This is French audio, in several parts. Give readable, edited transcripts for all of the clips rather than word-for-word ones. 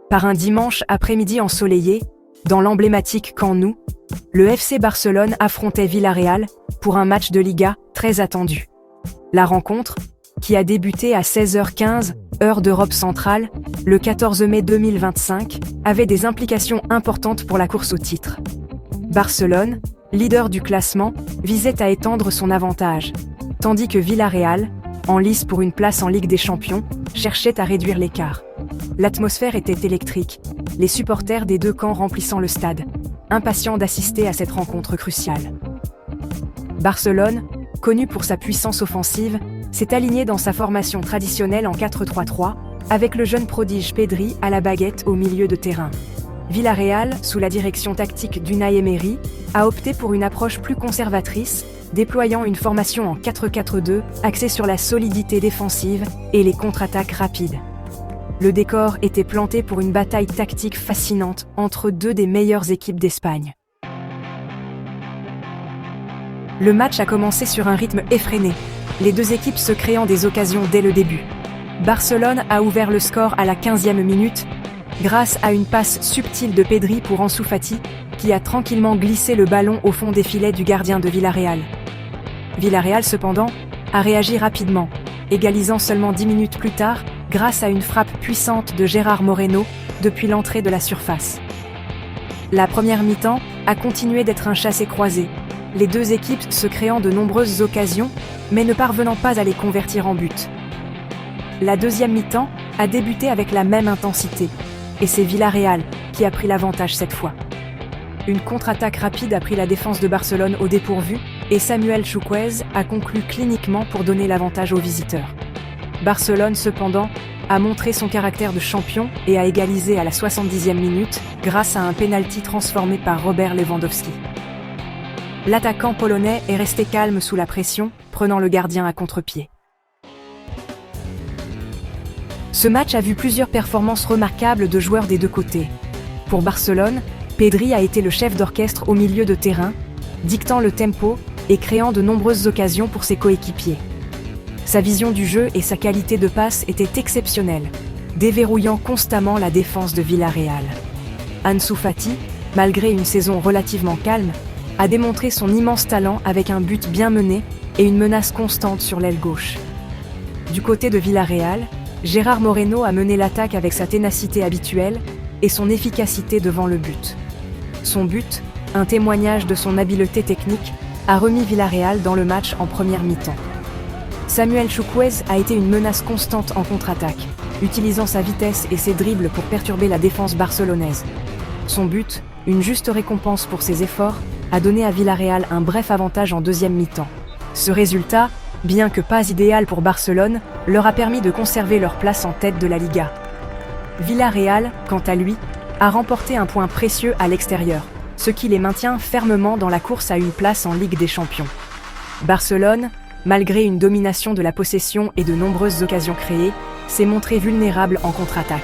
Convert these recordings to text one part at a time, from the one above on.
Par un dimanche après-midi ensoleillé, dans l'emblématique Camp Nou, le FC Barcelone affrontait Villarreal pour un match de Liga très attendu. La rencontre, qui a débuté à 16h15, heure d'Europe centrale, le 14 mai 2025, avait des implications importantes pour la course au titre. Barcelone, leader du classement, visait à étendre son avantage, tandis que Villarreal, en lice pour une place en Ligue des Champions, cherchait à réduire l'écart. L'atmosphère était électrique, les supporters des deux camps remplissant le stade, impatients d'assister à cette rencontre cruciale. Barcelone, connu pour sa puissance offensive, s'est aligné dans sa formation traditionnelle en 4-3-3, avec le jeune prodige Pedri à la baguette au milieu de terrain. Villarreal, sous la direction tactique d'Unai Emery, a opté pour une approche plus conservatrice, déployant une formation en 4-4-2 axée sur la solidité défensive et les contre-attaques rapides. Le décor était planté pour une bataille tactique fascinante entre deux des meilleures équipes d'Espagne. Le match a commencé sur un rythme effréné, les deux équipes se créant des occasions dès le début. Barcelone a ouvert le score à la 15e minute, grâce à une passe subtile de Pedri pour Ansu Fati, qui a tranquillement glissé le ballon au fond des filets du gardien de Villarreal. Villarreal, cependant, a réagi rapidement, égalisant seulement 10 minutes plus tard, grâce à une frappe puissante de Gérard Moreno depuis l'entrée de la surface. La première mi-temps a continué d'être un chassé-croisé, les deux équipes se créant de nombreuses occasions, mais ne parvenant pas à les convertir en but. La deuxième mi-temps a débuté avec la même intensité, et c'est Villarreal qui a pris l'avantage cette fois. Une contre-attaque rapide a pris la défense de Barcelone au dépourvu, et Samuel Chukwueze a conclu cliniquement pour donner l'avantage aux visiteurs. Barcelone, cependant, a montré son caractère de champion et a égalisé à la 70e minute grâce à un pénalty transformé par Robert Lewandowski. L'attaquant polonais est resté calme sous la pression, prenant le gardien à contre-pied. Ce match a vu plusieurs performances remarquables de joueurs des deux côtés. Pour Barcelone, Pedri a été le chef d'orchestre au milieu de terrain, dictant le tempo et créant de nombreuses occasions pour ses coéquipiers. Sa vision du jeu et sa qualité de passe étaient exceptionnelles, déverrouillant constamment la défense de Villarreal. Ansu Fati, malgré une saison relativement calme, a démontré son immense talent avec un but bien mené et une menace constante sur l'aile gauche. Du côté de Villarreal, Gérard Moreno a mené l'attaque avec sa ténacité habituelle et son efficacité devant le but. Son but, un témoignage de son habileté technique, a remis Villarreal dans le match en première mi-temps. Samuel Chukwueze a été une menace constante en contre-attaque, utilisant sa vitesse et ses dribbles pour perturber la défense barcelonaise. Son but, une juste récompense pour ses efforts, a donné à Villarreal un bref avantage en deuxième mi-temps. Ce résultat, bien que pas idéal pour Barcelone, leur a permis de conserver leur place en tête de la Liga. Villarreal, quant à lui, a remporté un point précieux à l'extérieur, ce qui les maintient fermement dans la course à une place en Ligue des Champions. Barcelone, malgré une domination de la possession et de nombreuses occasions créées, s'est montré vulnérable en contre-attaque.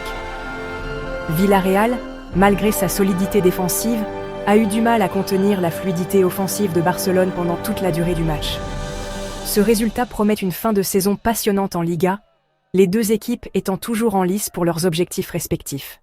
Villarreal, malgré sa solidité défensive, a eu du mal à contenir la fluidité offensive de Barcelone pendant toute la durée du match. Ce résultat promet une fin de saison passionnante en Liga, les deux équipes étant toujours en lice pour leurs objectifs respectifs.